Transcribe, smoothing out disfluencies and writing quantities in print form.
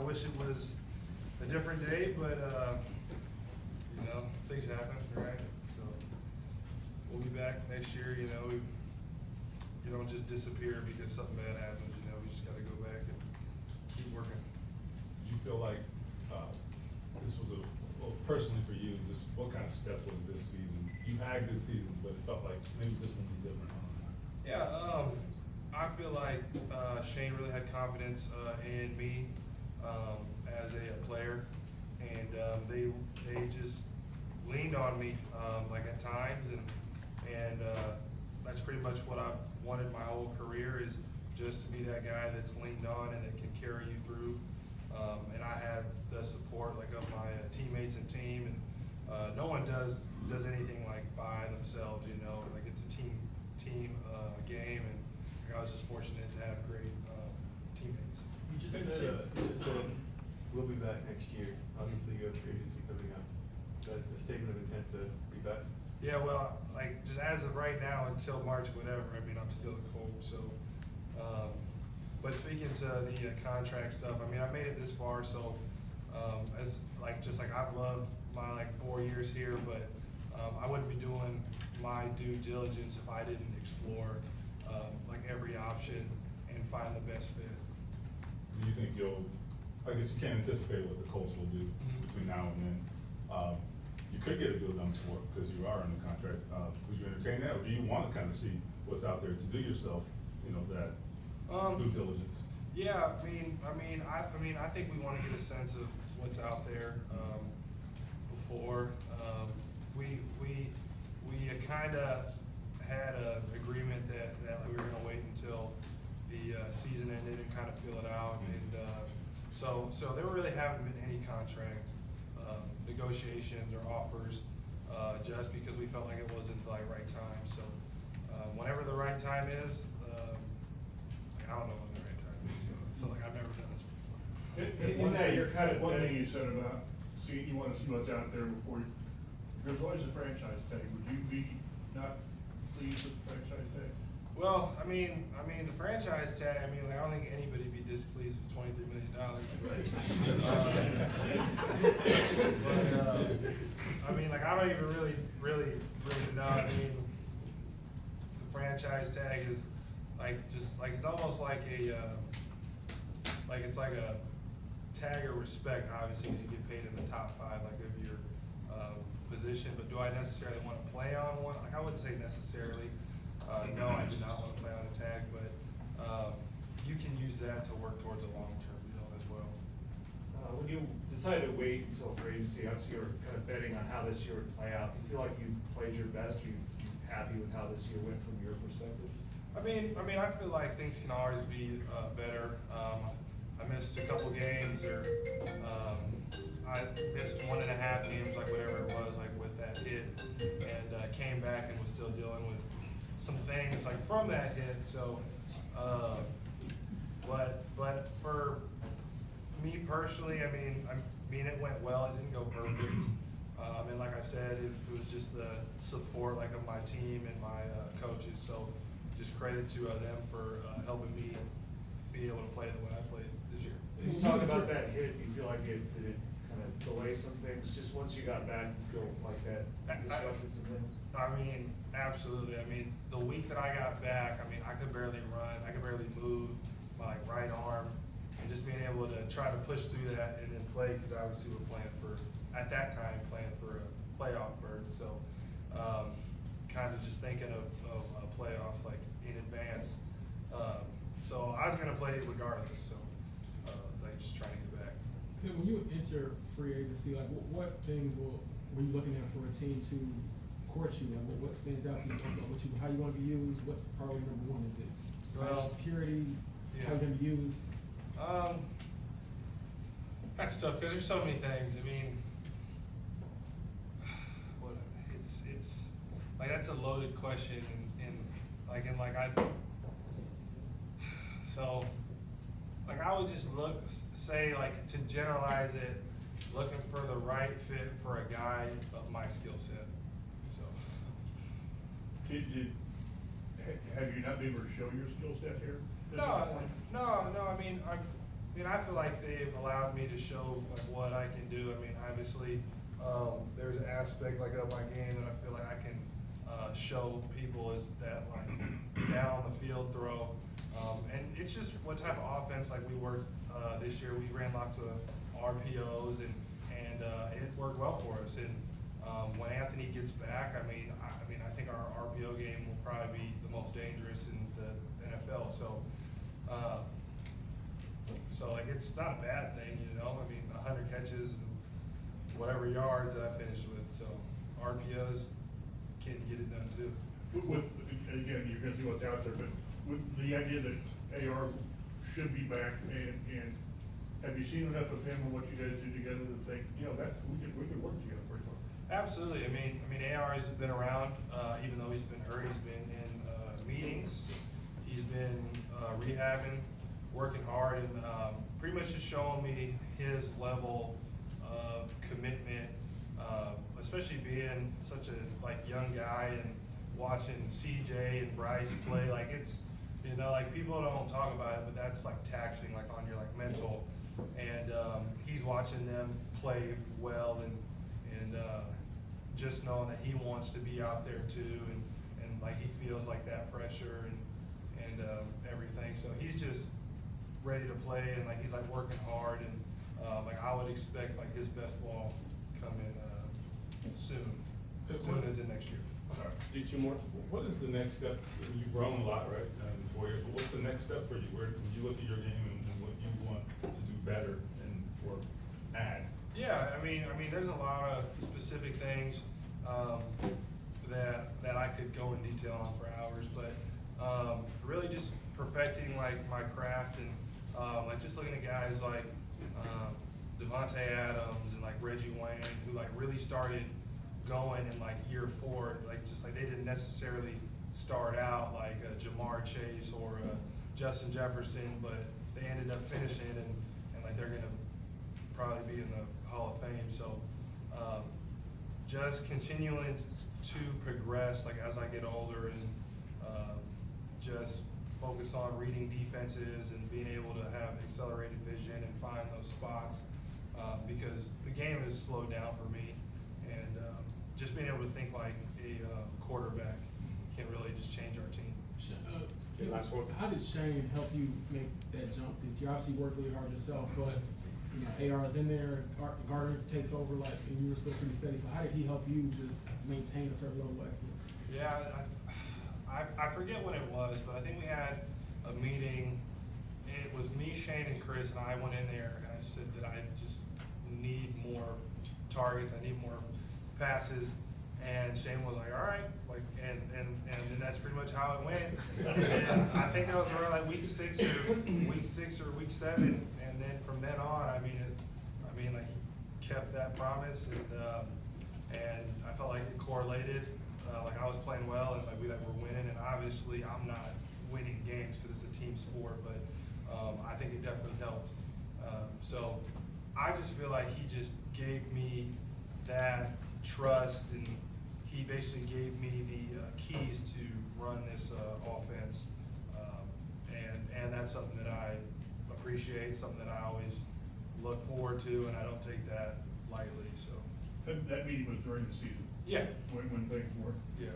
I wish it was a different day, but things happen, right? So we'll be back next year. You don't just disappear because something bad happens. We just got to go back and keep working. Did you feel like this was well, personally for you, what kind of step was this season? You've had good seasons, but it felt like maybe this one was different. Yeah, I feel like Shane really had confidence in me as a player, and they just leaned on me like at times, and that's pretty much what I've wanted my whole career, is just to be that guy that's leaned on and that can carry you through. And I have the support of my teammates and team, and no one does anything by themselves. It's a team game, and I was just fortunate to have great teammates. You just said we'll be back next year. Obviously, you have free agency coming up. That's a statement of intent to be back. Yeah, well, just as of right now until March, whatever. I'm still a Colt. So, but speaking to the contract stuff, I made it this far. So, I've loved my 4 years here, but I wouldn't be doing my due diligence if I didn't explore every option and find the best fit. Do you think I guess you can't anticipate what the Colts will do between now and then. You could get a deal done for it because you are under contract. Would you entertain that, or do you want to kind of see what's out there to do yourself, that due diligence? Yeah, I think we want to get a sense of what's out there before we kind of had an agreement that we were going to wait until the season ended and kind of feel it out, and so there really haven't been any contract negotiations or offers just because we felt like it wasn't the right time. So whenever the right time is, I don't know when the right time is. So I've never done this before. One thing you said about you want to see what's out there before. There's always a franchise tag. Would you be not pleased with the franchise tag? Well, the franchise tag. I don't think anybody would be displeased with $23 million. But I don't even really know. The franchise tag is it's almost like it's like a tag of respect, obviously, because you get paid in the top 5 of your position. But do I necessarily want to play on one? I wouldn't say necessarily. No, I do not want to play on a tag, but you can use that to work towards a long-term deal as well. When you decided to wait until free agency, obviously you were kind of betting on how this year would play out. Do you feel like you played your best? Are you happy with how this year went from your perspective? I feel like things can always be better. I missed a couple games, or I missed 1.5 games, whatever it was, with that hit, and came back and was still dealing with some things from that hit. So, but for me personally, it went well. It didn't go perfect. And like I said, it was just the support of my team and my coaches. So just credit to them for helping me be able to play the way I played this year. When you talk about that hit, do you feel like did it kind of delay some things? Just once you got back, you feel like that disrupted some things? Absolutely. The week that I got back, I could barely run. I could barely move my right arm. And just being able to try to push through that and then play, because obviously we're playing for a playoff berth. So kind of just thinking of playoffs in advance. So I was going to play regardless. So just trying to get back. When you enter free agency, what things were you looking at for a team to court you? What stands out to you? How you want to be used? What's priority number one? Is it security? Yeah. How you're going to be used? That's tough because there's so many things. It's that's a loaded question, I would just to generalize it, looking for the right fit for a guy of my skill set. So, have you not been able to show your skill set here? No. I mean, I feel like they've allowed me to show like what I can do. I mean, obviously, there's an aspect like of my game that I feel like I can show people is that like down the field throw. And it's just what type of offense like we worked this year. We ran lots of RPOs and it worked well for us. And when Anthony gets back, I mean, I think our RPO game will probably be the most dangerous in the NFL. So like it's not a bad thing, you know. I mean, 100 catches and whatever yards that I finished with. So RPOs can get it done too. With again, you're gonna see what's out there, but with the idea that AR should be back, and have you seen enough of him and what you guys do together to think, you know, that we could work together pretty well? Absolutely. I mean, AR has been around, even though he's been hurt. He's been in meetings. He's been rehabbing, working hard, and pretty much just showing me his level of commitment, especially being such a like young guy and watching CJ and Bryce play. Like it's, you know, like people don't talk about it, but that's like taxing, like on your like mental. And he's watching them play well, and just knowing that he wants to be out there too, and like he feels like that pressure and everything. So he's just ready to play, and like he's like working hard, and like I would expect like his best ball coming soon as in next year. All right. Do two more. What is the next step? You've grown a lot, right, in 4 years, but what's the next step for you? Where, when you look at your game and what you want to do better and or add? Yeah, I mean, there's a lot of specific things that I could go in detail on for hours, but really just perfecting like my craft and like just looking at guys like Devontae Adams and like Reggie Wayne, who like really started going in like year 4, like just like they didn't necessarily start out like a Jamar Chase or a Justin Jefferson, but they ended up finishing and like they're gonna probably be in the Hall of Fame. So just continuing to progress like as I get older, and just focus on reading defenses and being able to have accelerated vision and find those spots, because the game has slowed down for me, and just being able to think like a quarterback can really just change our team. Okay, last one. How did Shane help you make that jump? Because you obviously worked really hard yourself, but you know, AR's in there, Gardner takes over, like, and you were still pretty steady. So how did he help you just maintain a certain level of excellence? Yeah, I forget what it was, but I think we had a meeting. It was me, Shane, and Chris, and I went in there and I just said that I just need more targets. I need more passes. And Shane was like, all right, like, and that's pretty much how it went. And I think that was around like week 6 or week 7, and then from then on, I mean, like he kept that promise, and I felt like it correlated. Like I was playing well, and like we like were winning, and obviously I'm not winning games because it's a team sport, but I think it definitely helped. So I just feel like he just gave me that trust, and he basically gave me the keys to run this offense, and that's something that I appreciate, something that I always look forward to, and I don't take that lightly. So That meeting was during the season. yeah, When things were. yeah.